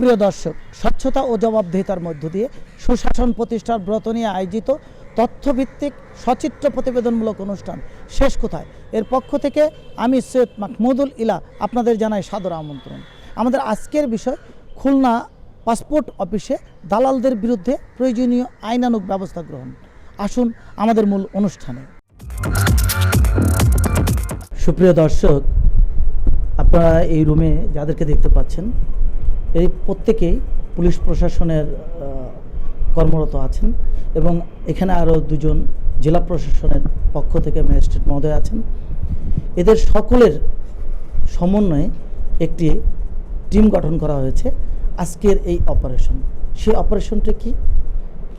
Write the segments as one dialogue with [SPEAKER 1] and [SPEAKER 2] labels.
[SPEAKER 1] সুপ্রিয় দর্শক, স্বচ্ছতা ও জবাবদিহিতার মধ্য দিয়ে সুশাসন প্রতিষ্ঠার ব্রত নিয়ে আয়োজিত তথ্যভিত্তিক সচিত্র প্রতিবেদনমূলক অনুষ্ঠান শেষ কোথায় এর পক্ষ থেকে আমি সৈয়দ মাহমুদুল ইলা আপনাদের জানাই সাদর আমন্ত্রণ। আমাদের আজকের বিষয় খুলনা পাসপোর্ট অফিসে দালালদের বিরুদ্ধে প্রয়োজনীয় আইনানুগ ব্যবস্থা গ্রহণ। আসুন আমাদের মূল অনুষ্ঠানে। সুপ্রিয় দর্শক, আপনারা এই রুমে যাদেরকে দেখতে পাচ্ছেন এই প্রত্যেকেই পুলিশ প্রশাসনের কর্মরত আছেন এবং এখানে আরও দুজন জেলা প্রশাসনের পক্ষ থেকে ম্যাজিস্ট্রেট মহোদয় আছেন। এদের সকলের সমন্বয়ে একটি টিম গঠন করা হয়েছে আজকের এই অপারেশন। সেই অপারেশনটি কি?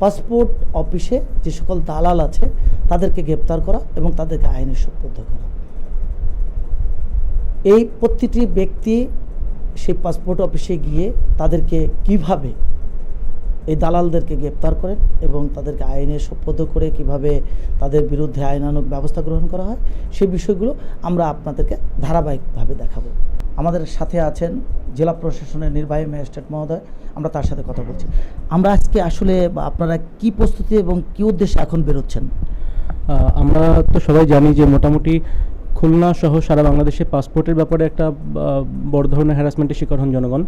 [SPEAKER 1] পাসপোর্ট অফিসে যে সকল দালাল আছে তাদেরকে গ্রেপ্তার করা এবং তাদেরকে আইনে সোপর্দ করা। এই প্রতিটি ব্যক্তি সেই পাসপোর্ট অফিসে গিয়ে তাদেরকে কিভাবে এই দালালদেরকে গ্রেপ্তার করেন এবং তাদেরকে আইনে সোপর্দ করে কিভাবে তাদের বিরুদ্ধে আইনানুগ ব্যবস্থা গ্রহণ করা হয় সেই বিষয়গুলো আমরা আপনাদেরকে ধারাবাহিকভাবে দেখাবো। আমাদের সাথে আছেন জেলা প্রশাসনের নির্বাহী ম্যাজিস্ট্রেট মহোদয়, আমরা তার সাথে কথা বলছি। আমরা আজকে আসলে আপনারা কি প্রস্তুতি এবং কি উদ্দেশ্যে এখন বেরোচ্ছেন?
[SPEAKER 2] আমরা তো সবাই জানি যে মোটামুটি খুলনা সহ সারা বাংলাদেশে পাসপোর্টের ব্যাপারে একটা বড় ধরনের হ্যারাসমেন্টের শিকার হন জনগণ।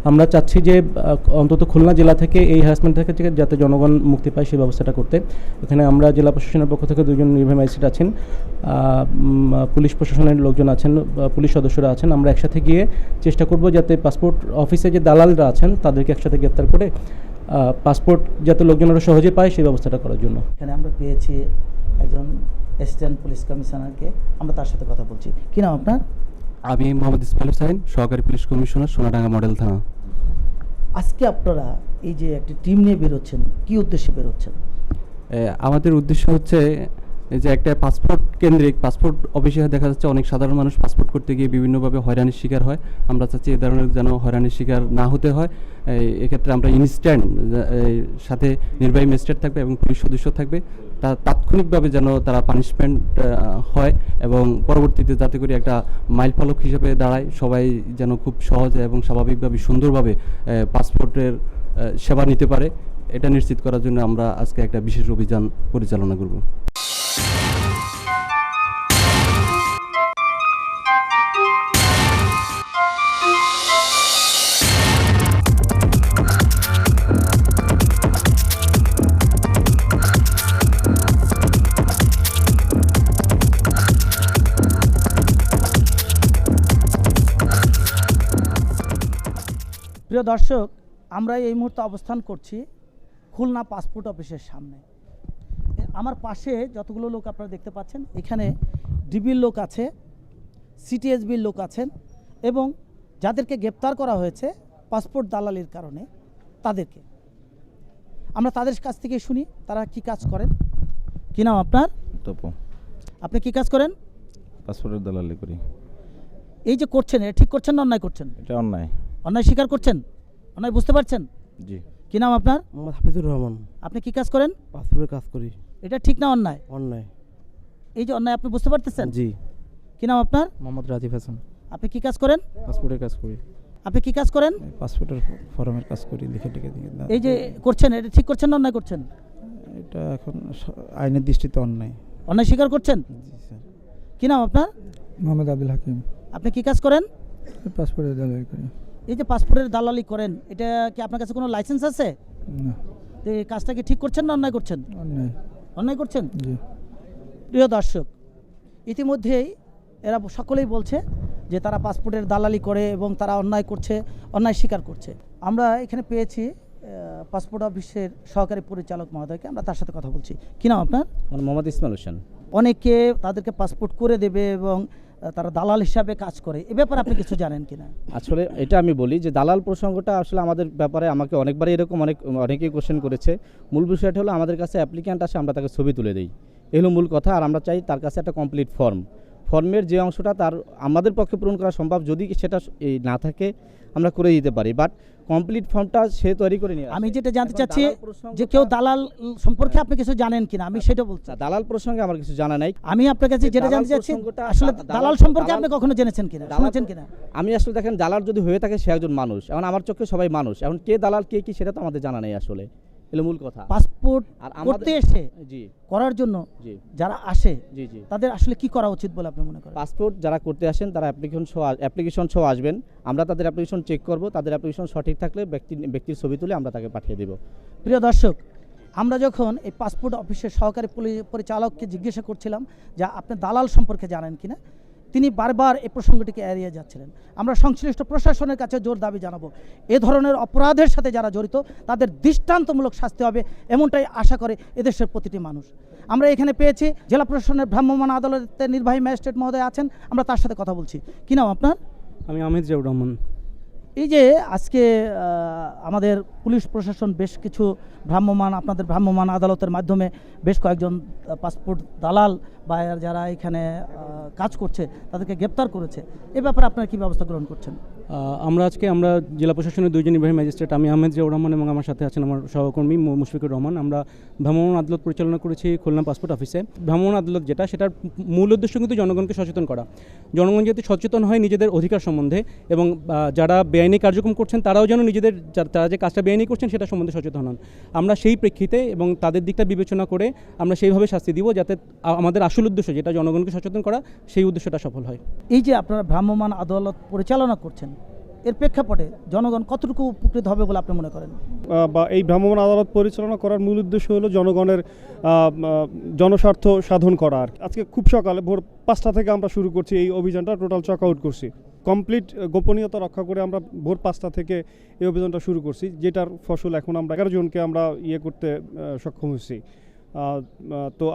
[SPEAKER 2] আমরা চাচ্ছি যে অন্তত খুলনা জেলা থেকে এই হ্যারাসমেন্ট থেকে যাতে জনগণ মুক্তি পায় সেই ব্যবস্থাটা করতে। এখানে আমরা জেলা প্রশাসনের পক্ষ থেকে দুজন নির্বাহী ম্যাজিস্ট্রেট আছেন, পুলিশ প্রশাসনের লোকজন আছেন, পুলিশ সদস্যরা আছেন। আমরা একসাথে গিয়ে চেষ্টা করব যাতে পাসপোর্ট অফিসে যে দালালরা আছেন তাদেরকে একসাথে গ্রেপ্তার করে পাসপোর্ট যাতে লোকজনেরা সহজে পায় সেই ব্যবস্থাটা করার জন্য।
[SPEAKER 1] এখানে আমরা পেয়েছি একজন অ্যাসিস্ট্যান্ট পুলিশ কমিশনারকে, আমরা তার সাথে কথা বলছি। কি নাম আপনার?
[SPEAKER 3] আমি মোহাম্মদ ইসমাইল হোসেন, সহকারী পুলিশ কমিশনার, সোনাডাঙ্গা মডেল থানা।
[SPEAKER 1] আজকে আপনারা এই যে একটি টিম নিয়ে বেরোচ্ছেন, কি উদ্দেশ্যে বেরোচ্ছেন?
[SPEAKER 3] আমাদের উদ্দেশ্য হচ্ছে যে একটা পাসপোর্ট কেন্দ্রিক পাসপোর্ট অফিসে দেখা যাচ্ছে অনেক সাধারণ মানুষ পাসপোর্ট করতে গিয়ে বিভিন্নভাবে হয়রানির শিকার হয়। আমরা চাচ্ছি এ ধরনের যেন হয়রানির শিকার না হতে হয়। এক্ষেত্রে আমরা ইনস্ট্যান্ট সাথে নির্বাহী ম্যাজিস্ট্রেট থাকবে এবং পুলিশ সদস্য থাকবে, তা তাৎক্ষণিকভাবে যেন তারা পানিশমেন্ট হয় এবং পরবর্তীতে যাতে করে একটা মাইলফলক হিসেবে দাঁড়ায়, সবাই যেন খুব সহজে এবং স্বাভাবিকভাবে সুন্দরভাবে পাসপোর্টের সেবা নিতে পারে, এটা নিশ্চিত করার জন্য আমরা আজকে একটা বিশেষ অভিযান পরিচালনা করব।
[SPEAKER 1] প্রিয় দর্শক, আমরা এই মুহূর্তে অবস্থান করছি খুলনা পাসপোর্ট অফিসের সামনে। আমার পাশে যতগুলো লোক আপনারা দেখতে পাচ্ছেন, এখানে ডিবির লোক আছে, সিটিএসবির লোক আছেন এবং যাদেরকে গ্রেপ্তার করা হয়েছে পাসপোর্ট দালালির কারণে তাদেরকে আমরা তাদের কাছ থেকে শুনি তারা কি কাজ করেন। কি নাম আপনার?
[SPEAKER 4] তপু।
[SPEAKER 1] আপনি কি কাজ করেন?
[SPEAKER 4] পাসপোর্টের দালালি করি।
[SPEAKER 1] এই যে করছেন, এটা ঠিক করছেন না অন্যায় করছেন?
[SPEAKER 4] এটা অন্যায়।
[SPEAKER 1] অন্যায় স্বীকার করছেন? অন্যায় বুঝতে পারছেন?
[SPEAKER 4] জি।
[SPEAKER 1] কি নাম আপনার?
[SPEAKER 5] মোহাম্মদ হাফিজুর রহমান।
[SPEAKER 1] আপনি কি কাজ করেন?
[SPEAKER 5] পাসপোর্টের কাজ করি।
[SPEAKER 1] এটা ঠিক না অন্যায়?
[SPEAKER 5] অন্যায়।
[SPEAKER 1] এই যে অন্যায় আপনি বুঝতে পারতেছেন?
[SPEAKER 5] জি।
[SPEAKER 1] কি নাম আপনার?
[SPEAKER 5] মোহাম্মদ রাজিফ হাসান।
[SPEAKER 1] আপনি কি কাজ করেন?
[SPEAKER 5] পাসপোর্টের কাজ করি।
[SPEAKER 1] আপনি কি কাজ করেন?
[SPEAKER 5] পাসপোর্টের ফর্মের কাজ করি, লিখে টিকে দিয়ে।
[SPEAKER 1] এই যে করছেন, এটা ঠিক করছেন না অন্যায় করছেন?
[SPEAKER 5] এটা এখন আইনের দৃষ্টিতে অন্যায়।
[SPEAKER 1] অন্যায় স্বীকার করছেন?
[SPEAKER 5] জি স্যার।
[SPEAKER 1] কি নাম আপনার?
[SPEAKER 5] মোহাম্মদ আব্দুল হাকিম।
[SPEAKER 1] আপনি কি কাজ করেন?
[SPEAKER 5] পাসপোর্টের দালালি করি।
[SPEAKER 1] এই যে পাসপোর্টের দালালি করেন, এটা কি আপনার কাছে কোনো লাইসেন্স আছে?
[SPEAKER 5] না।
[SPEAKER 1] তো এই কাজটা কি ঠিক করছেন না অন্যায় করছেন?
[SPEAKER 5] অন্যায়।
[SPEAKER 1] অন্যায় করছেন।
[SPEAKER 5] জি।
[SPEAKER 1] প্রিয় দর্শক, ইতিমধ্যেই এরা সকলেই বলছে যে তারা পাসপোর্টের দালালি করে এবং তারা অন্যায় করছে, অন্যায় স্বীকার করছে। আমরা এখানে পেয়েছি পাসপোর্ট অফিসের সহকারী পরিচালক মহোদয়কে, আমরা তার সাথে কথা বলছি। কি নাম আপনার?
[SPEAKER 6] মোহাম্মদ ইসমাইল হোসেন।
[SPEAKER 1] অনেকে তাদেরকে পাসপোর্ট করে দেবে এবং তারা দালাল হিসাবে কাজ করে, এ ব্যাপারে আপনি কিছু জানেন কিনা?
[SPEAKER 6] আসলে এটা আমি বলি যে দালাল প্রসঙ্গটা আসলে আমাদের ব্যাপারে আমাকে অনেকবারই এরকম অনেকেই কোশ্চেন করেছে। মূল বিষয়টা হলো আমাদের কাছে অ্যাপ্লিক্যান্ট আসে, আমরা তাকে ছবি তুলে দিই, এই হলো মূল কথা। আর আমরা চাই তার কাছে একটা ফর্মের যে অংশটা তার আমাদের পক্ষে পূরণ করা সম্ভব, যদি সেটা না থাকে আমরা করে দিতে পারি, বাট কমপ্লিট ফর্মটা সে তৈরি করে নিয়ে আসে।
[SPEAKER 1] আমি যেটা জানতে
[SPEAKER 6] এখন
[SPEAKER 1] চাচ্ছি
[SPEAKER 6] দালাল প্রসঙ্গটা-
[SPEAKER 1] যে কেউ দালাল সম্পর্কে আপনি কিছু জানেন কিনা, আমি সেটা বলছি।
[SPEAKER 6] না, দালাল প্রসঙ্গে আমার কিছু জানা নাই।
[SPEAKER 1] আমি আপনার কাছে যেটা
[SPEAKER 6] দালাল
[SPEAKER 1] জানতে চাচ্ছি
[SPEAKER 6] প্রসঙ্গটা-
[SPEAKER 1] আসলে
[SPEAKER 6] দালাল-
[SPEAKER 1] দালাল সম্পর্কে আপনি কখনো জেনেছেন কিনা,
[SPEAKER 6] দালাল-
[SPEAKER 1] শুনেছেন কিনা?
[SPEAKER 6] আমি আসলে দেখেন দালাল যদি হয়ে থাকে সে একজন মানুষ, এখন আমার চোখে সবাই মানুষ, এখন কে দালাল কে কি সেটা তো আমাদের জানা নেই আসলে, এলো মূল কথা।
[SPEAKER 1] পাসপোর্ট
[SPEAKER 6] আর আমাদের-
[SPEAKER 1] করতে এসে
[SPEAKER 6] জি
[SPEAKER 1] করার জন্য
[SPEAKER 6] জি
[SPEAKER 1] যারা আসে
[SPEAKER 6] জি জি
[SPEAKER 1] তাদের আসলে কি করা উচিত বলে আপনি মনে করেন?
[SPEAKER 6] পাসপোর্ট যারা করতে আসেন তারা অ্যাপ্লিকেশন সহ আসবেন, আমরা তাদের অ্যাপ্লিকেশন চেক করব, তাদের অ্যাপ্লিকেশন সঠিক থাকলে ব্যক্তির ছবি তুলে আমরা তাকে পাঠিয়ে দেব।
[SPEAKER 1] প্রিয় দর্শক, আমরা যখন এই পাসপোর্ট অফিসের সহকারী পরিচালককে জিজ্ঞাসা করছিলাম যে আপনি দালাল সম্পর্কে জানেন কিনা, তিনি বারবার এই প্রসঙ্গটিকে এড়িয়ে যাচ্ছিলেন। আমরা সংশ্লিষ্ট প্রশাসনের কাছে জোর দাবি জানাবো, এ ধরনের অপরাধের সাথে যারা জড়িত তাদের দৃষ্টান্তমূলক শাস্তি হবে, এমনটাই আশা করে এদেশের প্রতিটি মানুষ। আমরা এখানে পেয়েছি জেলা প্রশাসনের ভ্রাম্যমাণ আদালতের নির্বাহী ম্যাজিস্ট্রেট মহোদয় আছেন, আমরা তার সাথে কথা বলছি। কি নাম আপনার?
[SPEAKER 2] আমি আহমেদ জিয়াউর রহমান।
[SPEAKER 1] এই যে আজকে আমাদের পুলিশ প্রশাসন বেশ কিছু আপনাদের ভ্রাম্যমাণ আদালতের মাধ্যমে বেশ কয়েকজন পাসপোর্ট দালাল বা যারা এখানে কাজ করছে তাদেরকে গ্রেপ্তার করেছে, এ ব্যাপারে আপনারা কী ব্যবস্থা গ্রহণ করছেন?
[SPEAKER 2] আমরা জেলা প্রশাসনের দুইজন নির্বাহী ম্যাজিস্ট্রেট, আমি আহমেদ জিয়াউর রহমান এবং আমার সাথে আছেন আমার সহকর্মী মুশফিকুর রহমান। আমরা ভ্রাম্যমাণ আদালত পরিচালনা করেছি খুলনা পাসপোর্ট অফিসে। ভ্রাম্যমাণ আদালত সেটার মূল উদ্দেশ্য কিন্তু জনগণকে সচেতন করা। জনগণ যাতে সচেতন হয় নিজেদের অধিকার সম্বন্ধে, এবং যারা বেআইনি কার্যক্রম করছেন তারাও যেন তারা যে কাজটা বেআইনি করছেন সেটা সম্বন্ধে সচেতন হন। আমরা সেই প্রেক্ষিতে এবং তাদের দিকটা বিবেচনা করে আমরা সেইভাবে শাস্তি দিব যাতে আমাদের আসল উদ্দেশ্য যেটা জনগণকে সচেতন করা, সেই উদ্দেশ্যটা সফল হয়।
[SPEAKER 1] এই যে আপনারা ভ্রাম্যমাণ আদালত পরিচালনা করছেন, এর প্রেক্ষাপটে জনগণ কতটুকু উপকৃত হবে বলে আপনি মনে করেন?
[SPEAKER 7] বা এই ভ্রাম্যমাণ আদালত পরিচালনা করার মূল উদ্দেশ্য হলো জনগণের জনস্বার্থ সাধন করা। আর আজকে খুব সকালে ভোর 5টা থেকে আমরা শুরু করছি এই অভিযানটা, টোটাল চেক আউট করছি, কমপ্লিট গোপনীয়তা রক্ষা করে আমরা ভোর 5টা থেকে এই অভিযানটা শুরু করছি, যেটার ফসল এখন আমরা 11 জনকে আমরা করতে সক্ষম হয়েছি। তো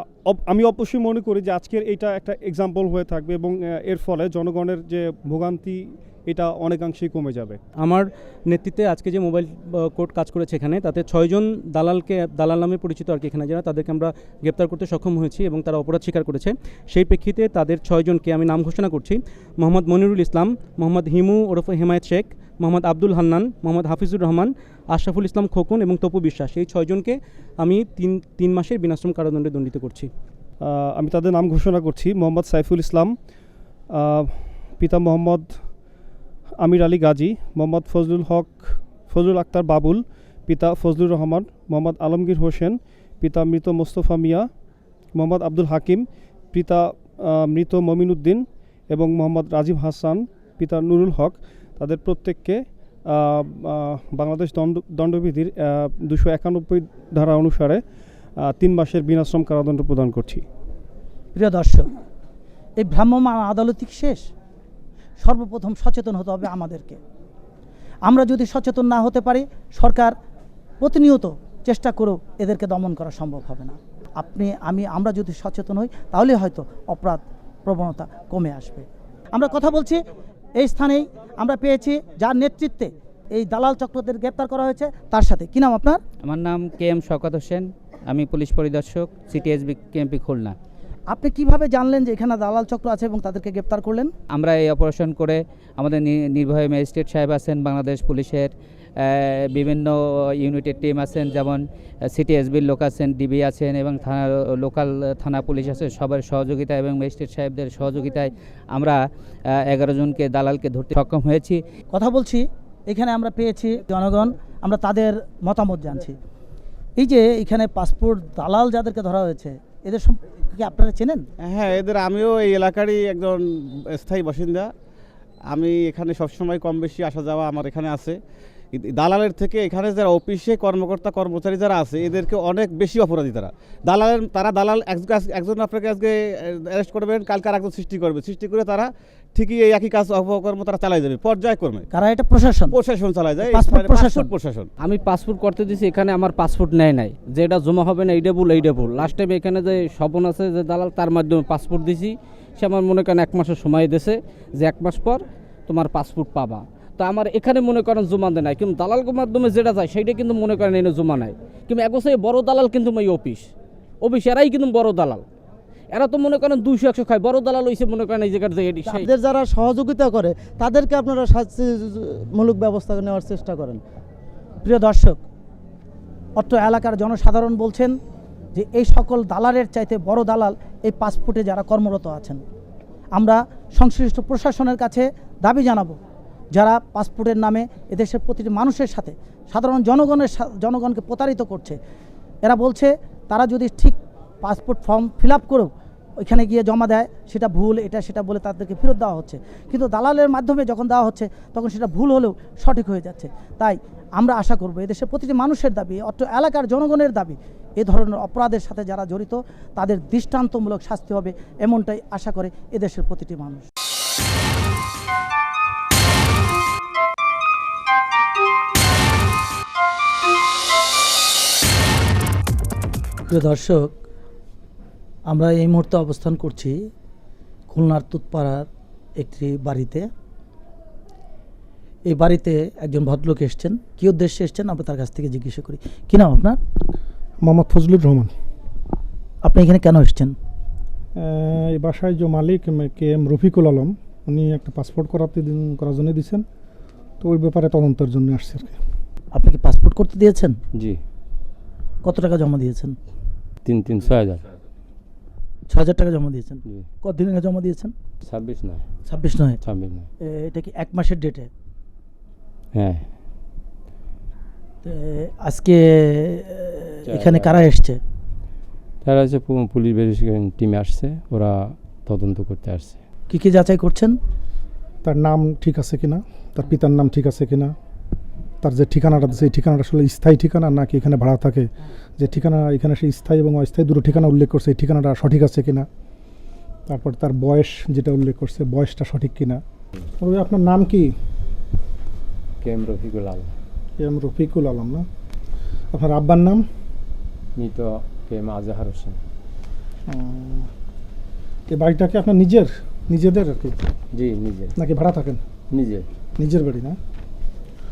[SPEAKER 7] আমি অবশ্যই মনে করি যে আজকের এইটা একটা এক্সাম্পল হয়ে থাকবে এবং এর ফলে জনগণের যে ভোগান্তি এটা অনেকাংশেই কমে যাবে।
[SPEAKER 2] আমার নেতৃত্বে আজকে যে মোবাইল কোর্ট কাজ করেছে এখানে, তাতে 6 জন দালাল নামে পরিচিত আর কি এখানে যারা, তাদেরকে আমরা গ্রেপ্তার করতে সক্ষম হয়েছি এবং তারা অপরাধ স্বীকার করেছে। সেই প্রেক্ষিতে তাদের 6 জনকে আমি নাম ঘোষণা করছি: মোহাম্মদ মনিরুল ইসলাম, মোহাম্মদ হিমু ওরফে হেমায়েত শেখ, মোহাম্মদ আব্দুল হান্নান, মোহাম্মদ হাফিজুর রহমান, আশরাফুল ইসলাম খোকন এবং তপু বিশ্বাস। এই 6 জনকে আমি 3 মাসের বিনাশ্রম কারাদণ্ডে দণ্ডিত করছি।
[SPEAKER 7] আমি তাদের নাম ঘোষণা করছি: মোহাম্মদ সাইফুল ইসলাম, পিতা মোহাম্মদ আমির আলী গাজী, মোহাম্মদ ফজলুল আক্তার বাবুল, পিতা ফজলুর রহমান, মোহাম্মদ আলমগীর হোসেন, পিতা মৃত মোস্তফা মিয়া, মোহাম্মদ আব্দুল হাকিম, পিতা মৃত মমিনুদ্দিন এবং মোহাম্মদ রাজীব হাসান, পিতা নুরুল হক। তাদের প্রত্যেককে বাংলাদেশ দণ্ডবিধির 291 ধারা অনুসারে 3 মাসের বিনাশ্রম কারাদণ্ড প্রদান করছি।
[SPEAKER 1] প্রিয় দর্শক, এই ভ্রাম্যমাণ আদালত শেষ, সর্বপ্রথম সচেতন হতে হবে আমাদেরকে। আমরা যদি সচেতন না হতে পারি, সরকার প্রতিনিয়ত চেষ্টা করেও এদেরকে দমন করা সম্ভব হবে না। আমরা যদি সচেতন হই তাহলে হয়তো অপরাধ প্রবণতা কমে আসবে। আমরা কথা বলছি এই স্থানেই আমরা পেয়েছি যার নেতৃত্বে এই দালাল চক্রদের গ্রেপ্তার করা হয়েছে, তার সাথে। কি নাম আপনার?
[SPEAKER 8] আমার নাম KM শওকত হোসেন, আমি পুলিশ পরিদর্শক CTSB KMP খুলনা।
[SPEAKER 1] আপনি কিভাবে জানলেন যে এখানে দালাল চক্র আছে এবং তাদেরকে গ্রেপ্তার করলেন?
[SPEAKER 8] আমরা এই অপারেশন করে আমাদের নির্বাহী ম্যাজিস্ট্রেট সাহেব আছেন, বাংলাদেশ পুলিশের বিভিন্ন ইউনিটের টিম আছেন, যেমন CTSBর লোক আছেন, ডিবি আছেন এবং লোকাল থানা পুলিশ আছে, সবার সহযোগিতা এবং ম্যাজিস্ট্রেট সাহেবদের সহযোগিতায় আমরা 11 জনকে দালালকে ধরতে সক্ষম হয়েছি।
[SPEAKER 1] কথা বলছি এখানে আমরা পেয়েছি জনগণ, আমরা তাদের মতামত জানছি। এই যে এখানে পাসপোর্ট দালাল যাদেরকে ধরা হয়েছে, এদের সম্পর্কে আপনারা চেনেন?
[SPEAKER 9] হ্যাঁ, আমিও এই এলাকারই একজন স্থায়ী বাসিন্দা। আমি এখানে সবসময় কম বেশি আসা যাওয়া আমার এখানে আছে। দালালের থেকে এখানে যারা অফিসে কর্মচারী যারা আছে এদেরকে অনেক বেশি অপরাধী তারা দালাল একজন আপনাকে আজকে অ্যারেস্ট করবেন, কালকে আর একজন সৃষ্টি করে তারা ঠিকই এই একই কাজ অপকর্ম তারা চালাই যাবে পর্যায়ক্রমে।
[SPEAKER 1] কারা? এটা প্রশাসন
[SPEAKER 9] চালায় যায়,
[SPEAKER 1] পাসপোর্ট
[SPEAKER 9] প্রশাসন।
[SPEAKER 10] আমি পাসপোর্ট করতে দিয়েছি, এখানে আমার পাসপোর্ট নেয় যে এটা জমা হবে না, এইটা ভুল। লাস্ট টাইম এখানে যে স্বপন আছে যে দালাল, তার মাধ্যমে পাসপোর্ট দিয়েছি। সে আমার মনে করেন 1 মাসের সময় দিয়েছে যে 1 মাস পর তোমার পাসপোর্ট পাবা। তো আমার এখানে মনে করেন জমা দেয় নাই, কিন্তু দালালের মাধ্যমে যেটা যায় সেইটা কিন্তু মনে করেন এনে জমা নাই। কিন্তু এক বছর বড় দালাল কিন্তু এই অফিস এরাই কিন্তু বড় দালাল। এরা তো মনে করেন 200-100 খায়, বড় দালাল হইছে মনে করেন এই জায়গার জায়গাটি
[SPEAKER 1] তাদের যারা সহযোগিতা করে তাদেরকে আপনারা শাস্তিমূলক ব্যবস্থা নেওয়ার চেষ্টা করেন। প্রিয় দর্শক, অত্র এলাকার জনসাধারণ বলছেন যে এই সকল দালালের চাইতে বড় দালাল এই পাসপোর্টে যারা কর্মরত আছেন। আমরা সংশ্লিষ্ট প্রশাসনের কাছে দাবি জানাবো, যারা পাসপোর্টের নামে এদেশের প্রতিটি মানুষের সাথে সাধারণ জনগণকে প্রতারিত করছে। এরা বলছে তারা যদি ঠিক পাসপোর্ট ফর্ম ফিল আপ করেও ওইখানে গিয়ে জমা দেয় সেটা ভুল, এটা সেটা বলে তাদেরকে ফেরত দেওয়া হচ্ছে, কিন্তু দালালের মাধ্যমে যখন দেওয়া হচ্ছে তখন সেটা ভুল হলেও সঠিক হয়ে যাচ্ছে। তাই আমরা আশা করব এদেশের প্রতিটি মানুষের দাবি, অত্র এলাকার জনগণের দাবি, এ ধরনের অপরাধের সাথে যারা জড়িত তাদের দৃষ্টান্তমূলক শাস্তি হবে, এমনটাই আশা করে এদেশের প্রতিটি মানুষ। প্রিয় দর্শক, আমরা এই মুহূর্তে অবস্থান করছি খুলনার তুতপাড়ার একটি বাড়িতে। এই বাড়িতে একজন ভদ্রলোক এসছেন। কী উদ্দেশ্যে এসছেন আমরা তার কাছ থেকে জিজ্ঞাসা করি। কী নাম আপনার?
[SPEAKER 11] মোহাম্মদ ফজলুর রহমান।
[SPEAKER 1] আপনি এখানে কেন এসছেন?
[SPEAKER 11] এই বাসায় যে মালিক কে এম রফিকুল আলম, উনি একটা পাসপোর্ট করার জন্য দিয়েছেন, তো ওই ব্যাপারে তদন্তের জন্য আসছে আর কি।
[SPEAKER 1] আপনি কি পাসপোর্ট করতে দিয়েছেন?
[SPEAKER 12] জি।
[SPEAKER 1] কত টাকা জমা দিয়েছেন?
[SPEAKER 12] 6,000
[SPEAKER 1] 6,000 টাকা জমা দিয়েছেন।
[SPEAKER 12] জি।
[SPEAKER 1] কতদিন আগে জমা দিয়েছেন?
[SPEAKER 12] 26 নয়।
[SPEAKER 1] 26 নয়,
[SPEAKER 12] 26 নয়।
[SPEAKER 1] এটা কি 1 মাসের ডেটে?
[SPEAKER 12] হ্যাঁ।
[SPEAKER 1] আজকে এখানে কারা এসছে?
[SPEAKER 12] তারা হচ্ছে পুলিশ ভেরিফিকেশন টিমে আসছে, ওরা তদন্ত করতে আসছে।
[SPEAKER 1] কী কী যাচাই করছেন?
[SPEAKER 11] তার নাম ঠিক আছে কিনা, তার পিতার নাম ঠিক আছে কিনা, তার যে ঠিকানাটা সেই ঠিকানাটা আসলে স্থায়ী ঠিকানা নাকি এখানে ভাড়া থাকে, যে ঠিকানা এখানে সেই স্থায়ী এবং অস্থায়ী দুটো ঠিকানা উল্লেখ করছে, এই ঠিকানাটা সঠিক আছে কিনা, তারপর তার বয়স যেটা উল্লেখ করছে বয়সটা সঠিক কিনা। তবে আপনার নাম কি?
[SPEAKER 12] K M Rafiqul Alam.
[SPEAKER 11] K M Rafiqul Alam না? আপনার আব্বার নাম?
[SPEAKER 12] মৃত কে এম আজহার হোসেন।
[SPEAKER 11] এই বাড়িটা কি আপনার নিজেদের আর কি?
[SPEAKER 12] জি, নিজে।
[SPEAKER 11] নাকি ভাড়া থাকেন?
[SPEAKER 12] নিজে।
[SPEAKER 11] নিজের বাড়ি না?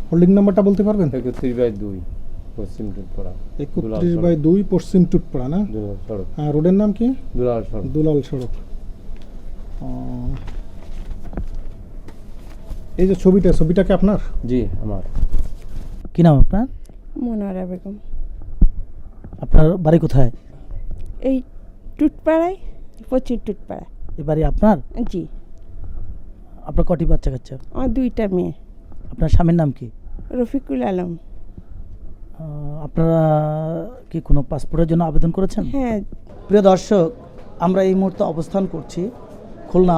[SPEAKER 11] হোল্ডিং নাম্বারটা বলতে পারবেন?
[SPEAKER 12] 31/2 পশ্চিম টুটপাড়া।
[SPEAKER 11] 31/2 পশ্চিম টুটপাড়া না?
[SPEAKER 12] দুলাল সড়ক।
[SPEAKER 11] হ্যাঁ, রোডের নাম কি?
[SPEAKER 12] দুলাল সড়ক।
[SPEAKER 11] দুলাল সড়ক। এই যে ছবিটা কি আপনার?
[SPEAKER 12] জি, আমার।
[SPEAKER 1] কী নাম আপনার?
[SPEAKER 13] মনোয়ারা বেগম।
[SPEAKER 1] আপনার বাড়ি কোথায়?
[SPEAKER 13] এই টুটপাড়ায়, পশ্চিম টুটপাড়া।
[SPEAKER 1] এই বাড়ি আপনার?
[SPEAKER 13] জি।
[SPEAKER 1] আপনার কটি বাচ্চা কাচ্চা?
[SPEAKER 13] আমার 2টা মেয়ে।
[SPEAKER 1] আপনার স্বামীর নাম কি?
[SPEAKER 13] রফিকুল আলম।
[SPEAKER 1] আপনারা কি কোনো পাসপোর্টের জন্য আবেদন করেছেন?
[SPEAKER 13] হ্যাঁ।
[SPEAKER 1] প্রিয় দর্শক, আমরা এই মুহূর্তে অবস্থান করছি খুলনা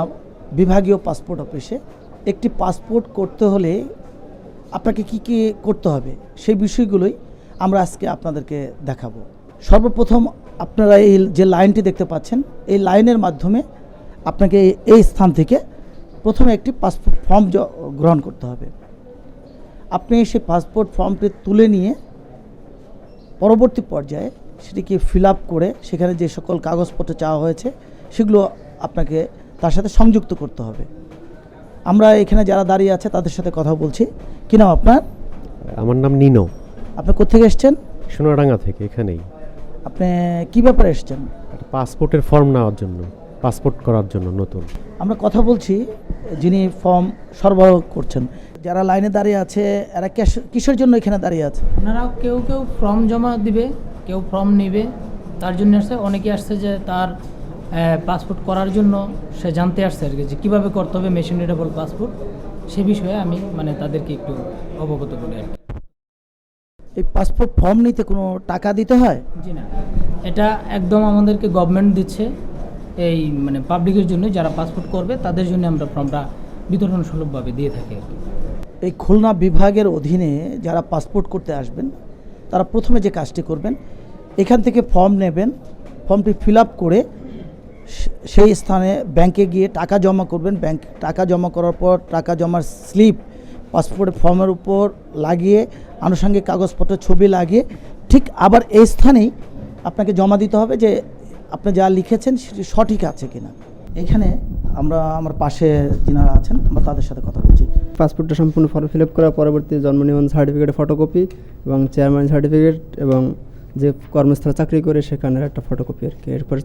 [SPEAKER 1] বিভাগীয় পাসপোর্ট অফিসে। একটি পাসপোর্ট করতে হলে আপনাকে কি কি করতে হবে সেই বিষয়গুলোই আমরা আজকে আপনাদেরকে দেখাবো। সর্বপ্রথম আপনারা এই যে লাইনটি দেখতে পাচ্ছেন, এই লাইনের মাধ্যমে আপনাকে এই স্থান থেকে প্রথমে একটি পাসপোর্ট ফর্ম গ্রহণ করতে হবে। আপনি সেই পাসপোর্ট ফর্মটি তুলে নিয়ে পরবর্তী পর্যায়ে সেটিকে ফিল আপ করে সেখানে যে সকল কাগজপত্র চাওয়া হয়েছে সেগুলো আপনাকে তার সাথে সংযুক্ত করতে হবে। আমরা এখানে যারা দাঁড়িয়ে আছে তাদের সাথে কথা বলছি। কী নাম আপনার?
[SPEAKER 14] আমার নাম নিনো।
[SPEAKER 1] আপনি কোত্থেকে এসছেন?
[SPEAKER 14] সোনাডাঙ্গা থেকে, এখানেই।
[SPEAKER 1] আপনি কী ব্যাপারে এসছেন?
[SPEAKER 14] পাসপোর্টের ফর্ম নেওয়ার জন্য, পাসপোর্ট করার জন্য নতুন।
[SPEAKER 1] আমরা কথা বলছি যিনি ফর্ম সরবরাহ করছেন। যারা লাইনে দাঁড়িয়ে আছে এরা কিসের জন্য এখানে দাঁড়িয়ে আছে?
[SPEAKER 15] ওনারা কেউ ফর্ম জমা দিবে, কেউ ফর্ম নেবে, তার জন্য আসছে। অনেকে আসছে যে তার পাসপোর্ট করার জন্য সে জানতে আসছে আর কি, যে কীভাবে করতে হবে মেশিন রিডেবল পাসপোর্ট, সে বিষয়ে আমি তাদেরকে একটু অবগত করি আর কি।
[SPEAKER 1] এই পাসপোর্ট ফর্ম নিতে কোনো টাকা দিতে হয়?
[SPEAKER 15] জি না, এটা একদম আমাদেরকে গভর্নমেন্ট দিচ্ছে, এই পাবলিকের জন্য যারা পাসপোর্ট করবে তাদের জন্য আমরা ফর্মটা বিতরণ সুলভভাবে দিয়ে থাকি আর কি।
[SPEAKER 1] এই খুলনা বিভাগের অধীনে যারা পাসপোর্ট করতে আসবেন তারা প্রথমে যে কাজটি করবেন, এখান থেকে ফর্ম নেবেন, ফর্মটি ফিল আপ করে সেই স্থানে ব্যাংকে গিয়ে টাকা জমা করবেন। ব্যাংক টাকা জমা করার পর টাকা জমার স্লিপ পাসপোর্টের ফর্মের উপর লাগিয়ে আনুষঙ্গিক কাগজপত্র ছবি লাগিয়ে ঠিক আবার এই স্থানেই আপনাকে জমা দিতে হবে যে আপনি যা লিখেছেন সেটি সঠিক আছে কিনা। এখানে আমার পাশে যিনারা আছেন আমরা তাদের সাথে কথা বলছি।
[SPEAKER 16] পাসপোর্টটা সম্পূর্ণ ফর্ম ফিল আপ করার পরবর্তী জন্ম নিবন্ধন সার্টিফিকেটের ফটোকপি এবং চেয়ারম্যান সার্টিফিকেট এবং যে কর্মস্থলে চাকরি করে সেখানের একটা ফটোকপি আর কি। এরপর